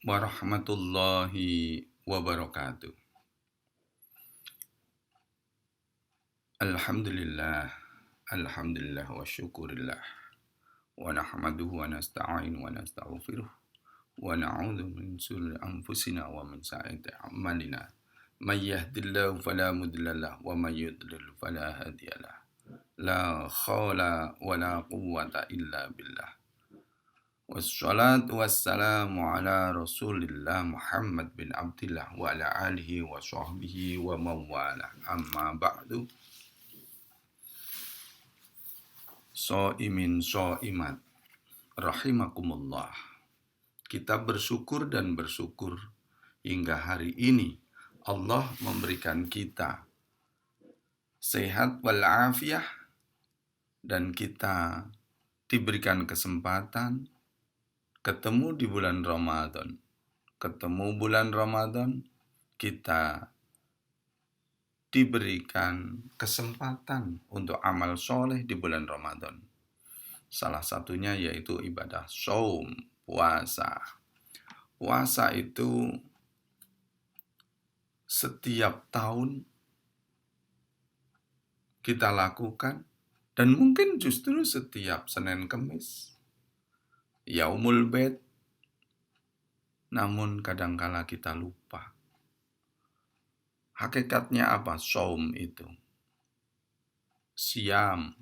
warahmatullahi wabarakatuh. Alhamdulillah, alhamdulillah wa syukurillah. Wa nahmaduhu wa nasta'in wa nastaghfiruh. Wa na'udzu min shururi anfusina wa min sayyiati a'malina. May yahdihillahu fala mudilla lahu wa may yudlil fala hadiyalah. La haula wa la quwwata illa billah. Wassalatu wassalamu ala Rasulillah Muhammad bin Abdillah wa ala alihi wa sahbihi wa mawalah. Amma ba'du. Shaimin shaimat rahimakumullah. Kita bersyukur dan bersyukur hingga hari ini Allah memberikan kita sehat walafiat dan kita diberikan kesempatan ketemu di bulan Ramadan. Ketemu bulan Ramadan, kita diberikan kesempatan untuk amal soleh di bulan Ramadan. Salah satunya yaitu ibadah shaum, puasa. Puasa itu setiap tahun kita lakukan dan mungkin justru setiap Senin Kemis, Yaumul Bid, namun kadangkala kita lupa. Hakikatnya apa shaum itu? Siam,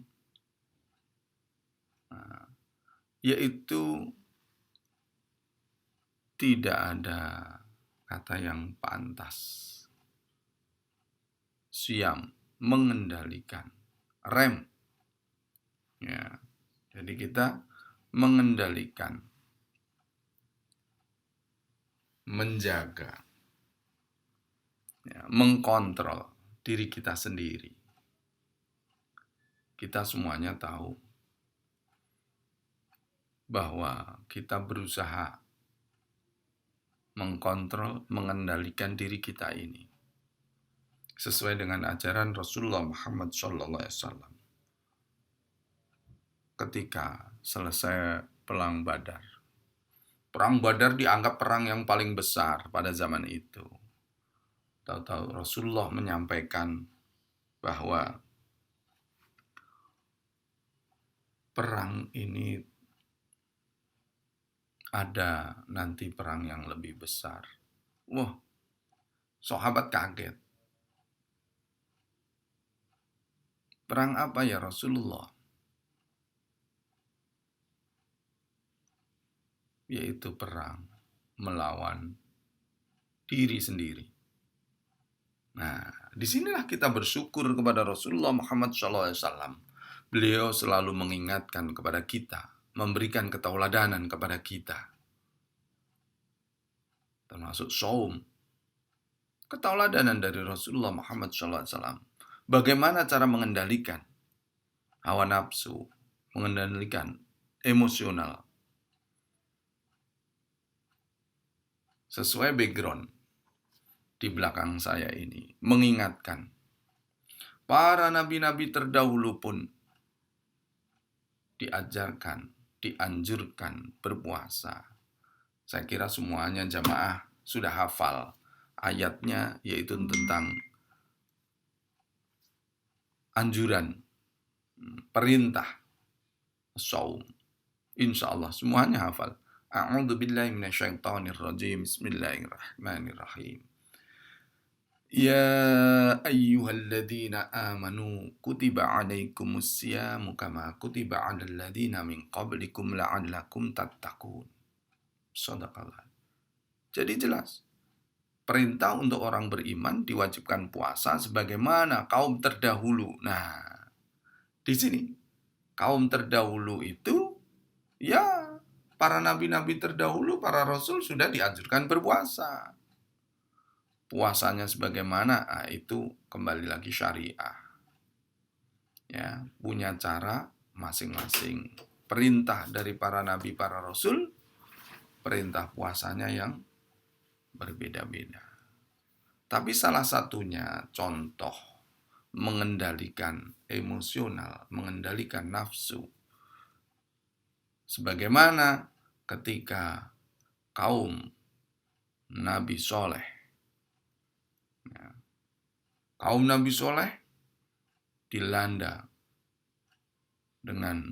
yaitu tidak ada kata yang pantas. Siam, mengendalikan, rem. Ya, jadi kita mengendalikan, menjaga, ya, mengkontrol diri kita sendiri. Kita semuanya tahu bahwa kita berusaha mengkontrol, mengendalikan diri kita ini sesuai dengan ajaran Rasulullah Muhammad SAW. Ketika selesai perang Badar. Perang Badar dianggap perang yang paling besar pada zaman itu. Tahu-tahu Rasulullah menyampaikan bahwa perang ini ada nanti perang yang lebih besar. Wah, sahabat kaget. Perang apa ya Rasulullah? Yaitu perang melawan diri sendiri. Nah, disinilah kita bersyukur kepada Rasulullah Muhammad SAW. Beliau selalu mengingatkan kepada kita, memberikan ketauladanan kepada kita. Termasuk shaum. Ketauladanan dari Rasulullah Muhammad SAW. Bagaimana cara mengendalikan hawa nafsu, mengendalikan emosional. Sesuai background di belakang saya ini, mengingatkan para nabi-nabi terdahulu pun diajarkan, dianjurkan berpuasa. Saya kira semuanya jamaah sudah hafal ayatnya, yaitu tentang anjuran, perintah, shaum. Insya Allah semuanya hafal. A'udzu billahi minasyaitonir rajim. Bismillahirrahmanirrahim. Ya ayyuhalladzina amanu kutiba alaikumus siyamu kama kutiba alal ladzina min qablikum la'allakum tattaqun. Shadaqallah. Jadi jelas, perintah untuk orang beriman diwajibkan puasa sebagaimana kaum terdahulu. Nah, di sini kaum terdahulu itu ya para nabi-nabi terdahulu, para rasul sudah dianjurkan berpuasa. Puasanya sebagaimana, itu kembali lagi syariah. Ya, punya cara masing-masing. Perintah dari para nabi, para rasul, perintah puasanya yang berbeda-beda. Tapi salah satunya contoh mengendalikan emosional, mengendalikan nafsu. Sebagaimana ketika kaum Nabi Soleh. Ya. Kaum Nabi Soleh dilanda dengan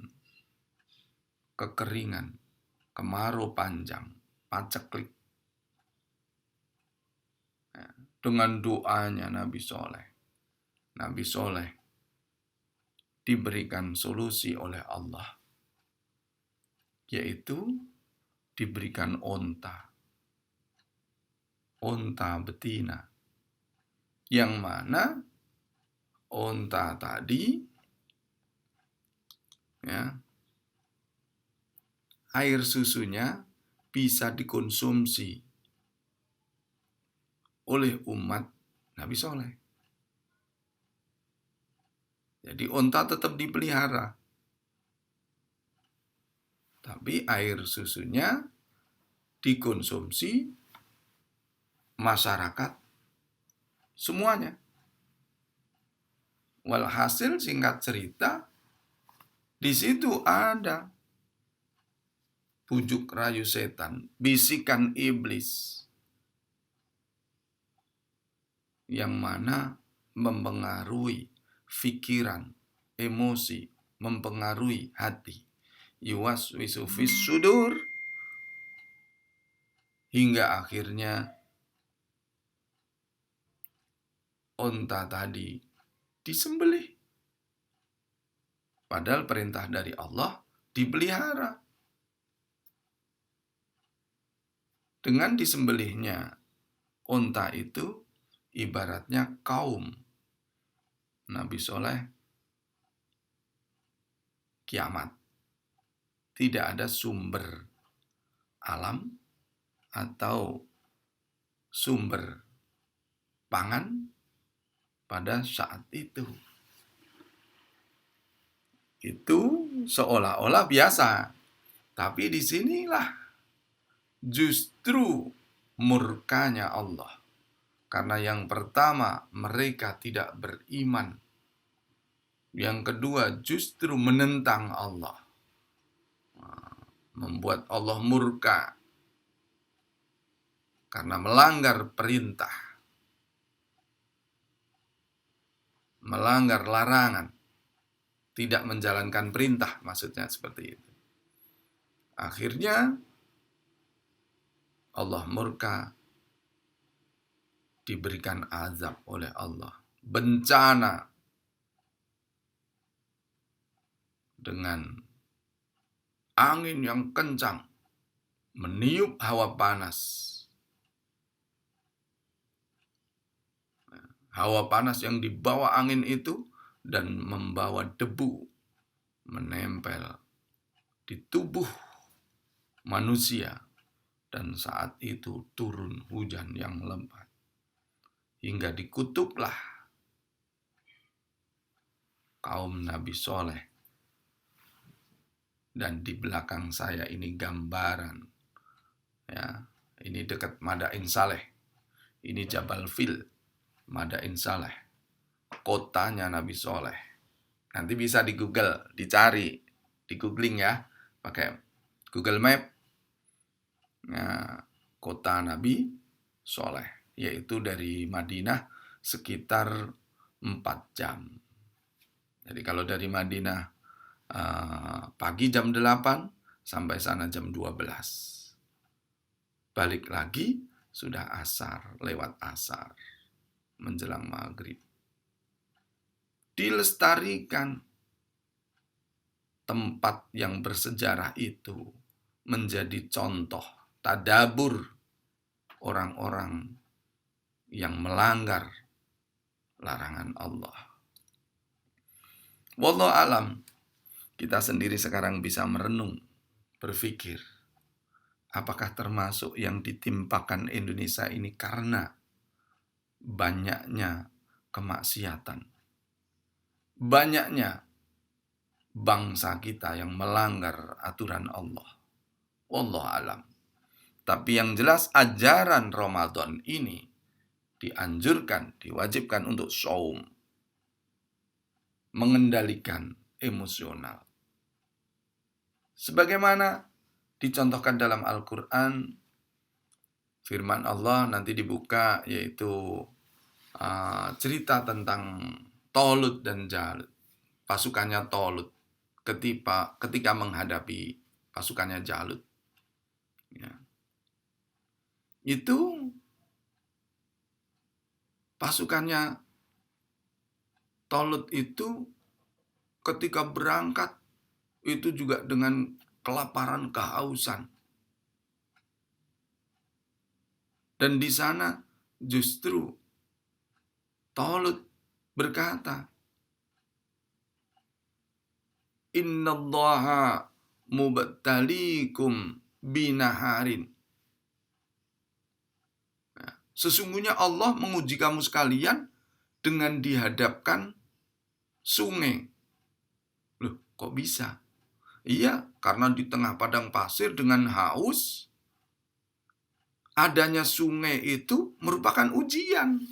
kekeringan, kemarau panjang, paceklik. Ya. Dengan doanya Nabi Soleh diberikan solusi oleh Allah, yaitu diberikan onta betina, yang mana onta tadi ya, air susunya bisa dikonsumsi oleh umat Nabi Soleh. Jadi onta tetap dipelihara, tapi air susunya dikonsumsi masyarakat semuanya. Walhasil singkat cerita, di situ ada bujuk rayu setan, bisikan iblis, yang mana mempengaruhi pikiran, emosi, mempengaruhi hati. Yuwaswisu fis sudur, hingga akhirnya onta tadi disembelih. Padahal perintah dari Allah dipelihara. Dengan disembelihnya onta itu ibaratnya kaum Nabi Soleh kiamat. Tidak ada sumber alam atau sumber pangan pada saat itu. Itu seolah-olah biasa. Tapi disinilah justru murkanya Allah. Karena yang pertama, mereka tidak beriman. Yang kedua, justru menentang Allah. Membuat Allah murka karena melanggar perintah, melanggar larangan, tidak menjalankan perintah, maksudnya seperti itu. Akhirnya Allah murka, diberikan azab oleh Allah, bencana dengan angin yang kencang, meniup hawa panas. Hawa panas yang dibawa angin itu dan membawa debu menempel di tubuh manusia. Dan saat itu turun hujan yang lebat. Hingga dikutuklah kaum Nabi Soleh. Dan di belakang saya ini gambaran. Ya, ini dekat Madain Saleh. Ini Jabal Fil, Madain Saleh. Kotanya Nabi Soleh. Nanti bisa di Google, dicari, di googling ya, pakai Google Map. Nah, kota Nabi Soleh, yaitu dari Madinah sekitar 4 jam. Jadi kalau dari Madinah pagi jam 8 sampai sana jam 12. Balik lagi sudah asar, lewat asar, menjelang maghrib. Dilestarikan tempat yang bersejarah itu menjadi contoh tadabur orang-orang yang melanggar larangan Allah. Wallahu alam, kita sendiri sekarang bisa merenung, berpikir, apakah termasuk yang ditimpakan Indonesia ini karena banyaknya kemaksiatan, banyaknya bangsa kita yang melanggar aturan Allah. Wallahu alam. Tapi yang jelas ajaran Ramadan ini dianjurkan, diwajibkan untuk shaum, mengendalikan emosional. Sebagaimana dicontohkan dalam Al-Quran, firman Allah nanti dibuka, yaitu cerita tentang Tolut dan Jalut. Pasukannya Tolut ketika menghadapi pasukannya Jalut. Ya. Itu pasukannya Tolut itu ketika berangkat itu juga dengan kelaparan, kehausan. Dan di sana justru Tolut berkata, "Innallaha mubtaliikum binaharin." Sesungguhnya Allah menguji kamu sekalian dengan dihadapkan sungai. Loh, kok bisa? Iya, karena di tengah padang pasir dengan haus, adanya sungai itu merupakan ujian.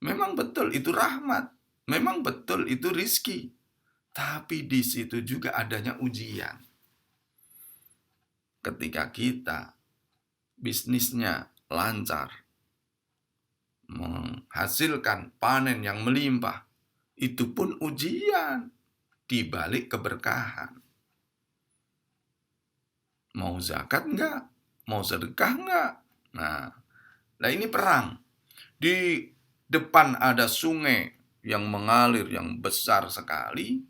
Memang betul itu rahmat. Memang betul itu rizki. Tapi di situ juga adanya ujian. Ketika kita bisnisnya lancar, menghasilkan panen yang melimpah, itu pun ujian di balik keberkahan. Mau zakat enggak? Mau sedekah enggak? Nah ini perang. Di depan ada sungai yang mengalir, yang besar sekali.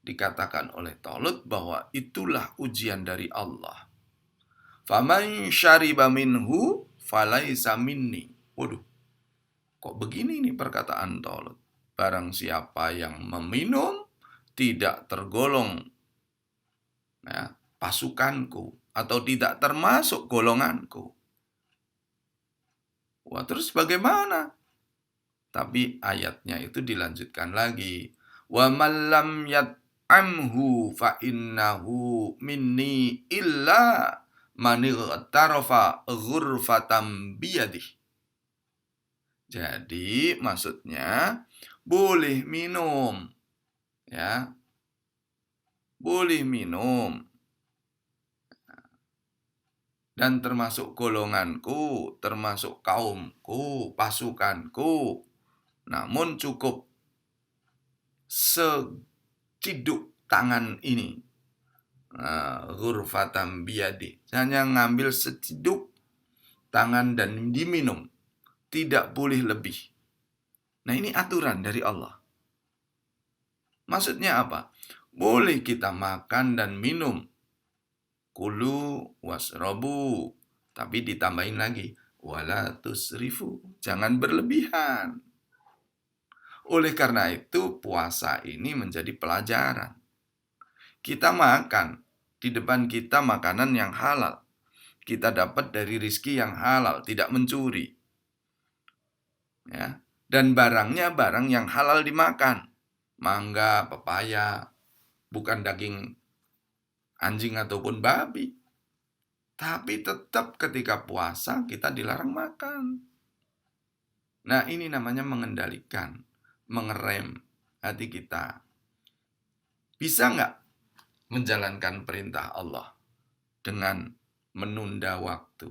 Dikatakan oleh Tolut bahwa itulah ujian dari Allah. Faman syariba minhu falaisa minni. Waduh, kok begini nih perkataan Tolut? Barang siapa yang meminum tidak tergolong pasukanku atau tidak termasuk golonganku. Wah, terus bagaimana? Tapi ayatnya itu dilanjutkan lagi. Wa man lam yat'amhu fa innahu minni illa man ightarafa ghurfatam biyadih. Jadi maksudnya boleh minum, ya, boleh minum, dan termasuk golonganku, termasuk kaumku, pasukanku. Namun cukup seciduk tangan ini, ghurfatam biyadi, hanya ngambil seciduk tangan dan diminum, tidak boleh lebih. Nah, ini aturan dari Allah. Maksudnya apa? Boleh kita makan dan minum, kulu wasrobu, tapi ditambahin lagi, wala tusrifu, jangan berlebihan. Oleh karena itu puasa ini menjadi pelajaran. Kita makan, di depan kita makanan yang halal. Kita dapat dari rizki yang halal, tidak mencuri. Ya. Dan barangnya barang yang halal dimakan. Mangga, pepaya, bukan daging anjing ataupun babi. Tapi tetap ketika puasa kita dilarang makan. Nah, ini namanya mengendalikan, mengerem hati kita. Bisa nggak menjalankan perintah Allah dengan menunda waktu?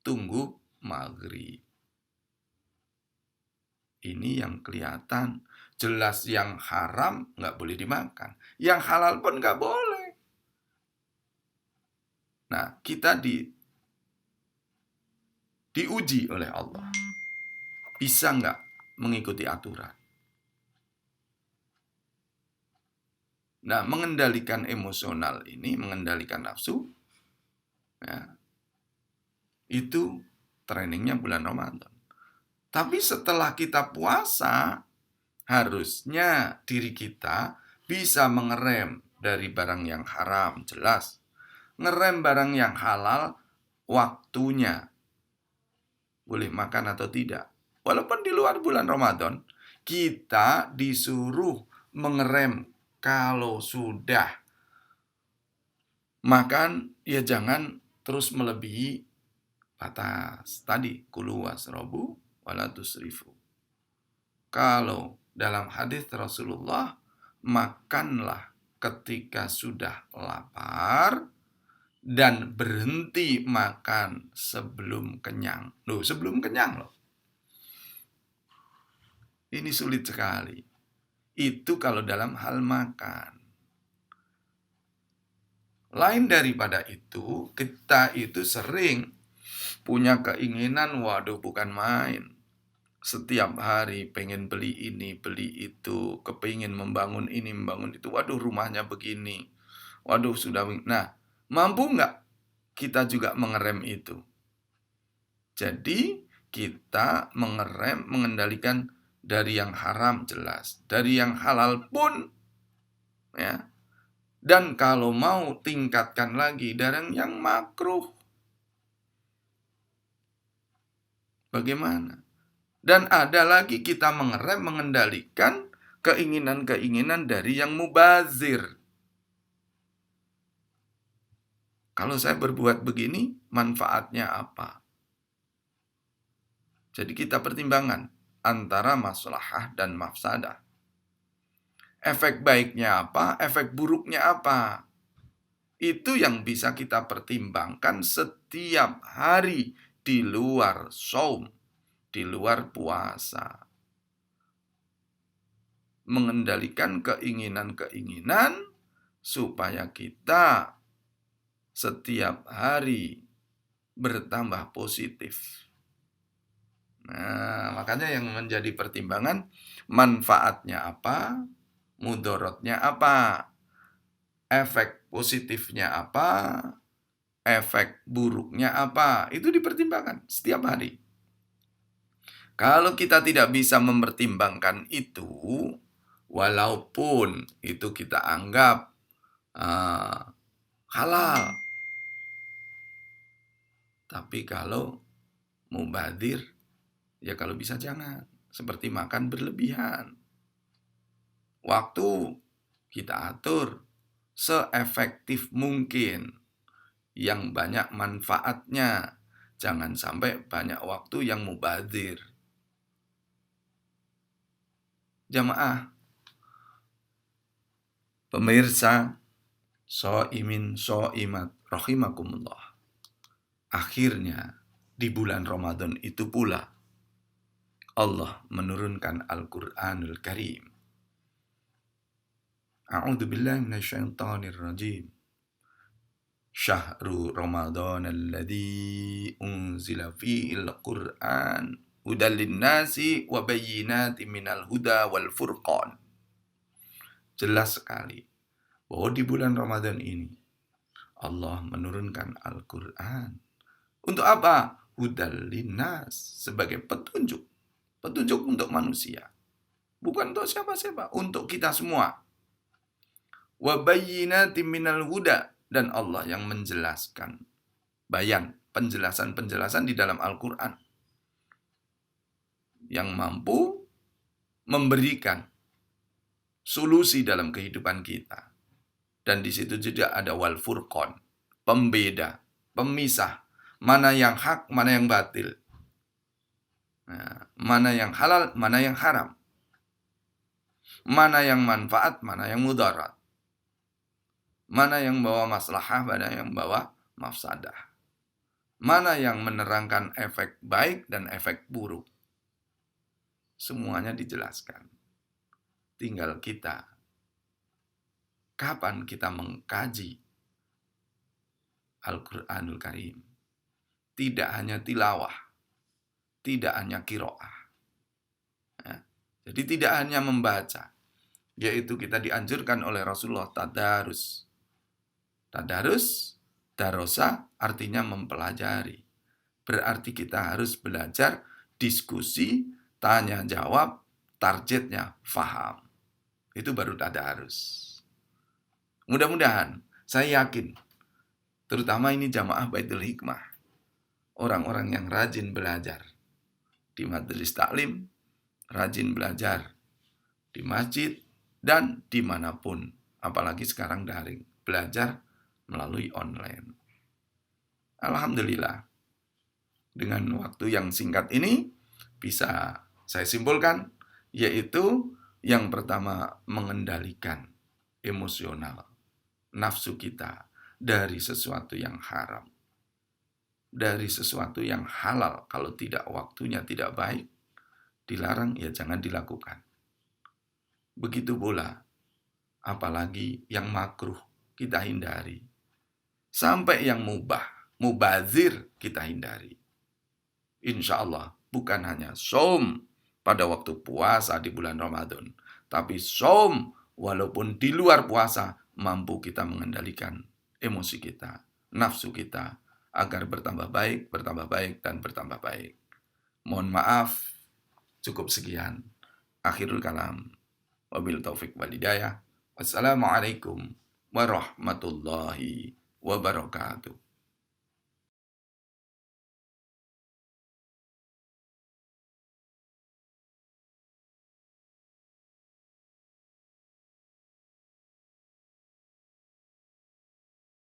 Tunggu maghrib. Ini yang kelihatan. Jelas yang haram nggak boleh dimakan. Yang halal pun nggak boleh. Nah, kita diuji oleh Allah. Bisa nggak mengikuti aturan? Nah, mengendalikan emosional ini, mengendalikan nafsu, ya, itu trainingnya bulan Ramadan. Tapi setelah kita puasa, harusnya diri kita bisa mengerem dari barang yang haram, jelas. Ngerem barang yang halal, waktunya. Boleh makan atau tidak. Walaupun di luar bulan Ramadan, kita disuruh mengerem kalau sudah makan, ya jangan terus melebihi batas. Tadi, kulu wasrobu wala tusrifu. Kalau dalam hadis Rasulullah, makanlah ketika sudah lapar dan berhenti makan sebelum kenyang. Loh, sebelum kenyang loh. Ini sulit sekali. Itu kalau dalam hal makan. Lain daripada itu, kita itu sering punya keinginan, waduh bukan main. Setiap hari pengen beli ini, beli itu, kepingin membangun ini, membangun itu. Waduh rumahnya begini. Waduh sudah. Nah, mampu nggak kita juga mengerem itu? Jadi kita mengerem, mengendalikan dari yang haram jelas. Dari yang halal pun, ya. Dan kalau mau tingkatkan lagi dari yang makruh. Bagaimana? Dan ada lagi kita mengerem, mengendalikan keinginan-keinginan dari yang mubazir. Kalau saya berbuat begini, manfaatnya apa? Jadi kita pertimbangkan antara maslahah dan mafsadah. Efek baiknya apa, efek buruknya apa. Itu yang bisa kita pertimbangkan setiap hari di luar shaum, di luar puasa. Mengendalikan keinginan-keinginan supaya kita setiap hari bertambah positif. Nah, makanya yang menjadi pertimbangan manfaatnya apa, mudorotnya apa, efek positifnya apa, efek buruknya apa, itu dipertimbangkan setiap hari. Kalau kita tidak bisa mempertimbangkan itu, walaupun itu kita anggap halal, tapi kalau mubadir, ya kalau bisa jangan. Seperti makan berlebihan. Waktu kita atur seefektif mungkin. Yang banyak manfaatnya. Jangan sampai banyak waktu yang mubadir. Jamaah, pemirsa, so'imin so'imat, rahimakumullah. Akhirnya, di bulan Ramadan itu pula, Allah menurunkan Al-Quranul Karim. A'udzu billahi minasyaitonir rajim. Syahru Ramadan alladzi unzila fihil Qur'an hudal linnasi wa bayyinatin minal huda wal furqan. Jelas sekali bahwa di bulan Ramadan ini Allah menurunkan Al-Qur'an. Untuk apa? Hudal linnas, sebagai petunjuk. Petunjuk untuk manusia. Bukan untuk siapa-siapa, untuk kita semua. Wa bayyinatin minal huda, dan Allah yang menjelaskan. Bayan, penjelasan-penjelasan di dalam Al-Quran. Yang mampu memberikan solusi dalam kehidupan kita. Dan di situ juga ada wal furqan, pembeda, pemisah. Mana yang hak, mana yang batil. Nah, mana yang halal, mana yang haram. Mana yang manfaat, mana yang mudarat. Mana yang bawa maslahah, mana yang bawa mafsadah. Mana yang menerangkan efek baik dan efek buruk. Semuanya dijelaskan. Tinggal kita. Kapan kita mengkaji Al-Quranul Karim? Tidak hanya tilawah. Tidak hanya qiraah. Ya. Jadi tidak hanya membaca. Yaitu kita dianjurkan oleh Rasulullah tadarus. Tadarus, darosa artinya mempelajari. Berarti kita harus belajar diskusi, tanya jawab, targetnya faham. Itu baru tadarus. Mudah-mudahan, saya yakin, terutama ini jamaah Baitul Hikmah, orang-orang yang rajin belajar di majelis taklim, rajin belajar di masjid, dan dimanapun, apalagi sekarang daring, belajar melalui online. Alhamdulillah, dengan waktu yang singkat ini, bisa saya simpulkan, yaitu yang pertama mengendalikan emosional, nafsu kita, dari sesuatu yang haram, dari sesuatu yang halal. Kalau tidak waktunya tidak baik, dilarang ya jangan dilakukan. Begitu pula, apalagi yang makruh kita hindari. Sampai yang mubah, mubazir kita hindari. Insya Allah bukan hanya som pada waktu puasa di bulan Ramadan, tapi som walaupun di luar puasa mampu kita mengendalikan emosi kita, nafsu kita, agar bertambah baik, dan bertambah baik. Mohon maaf, cukup sekian. Akhirul kalam. Wabil taufik wal hidayah. Wassalamualaikum warahmatullahi wabarakatuh.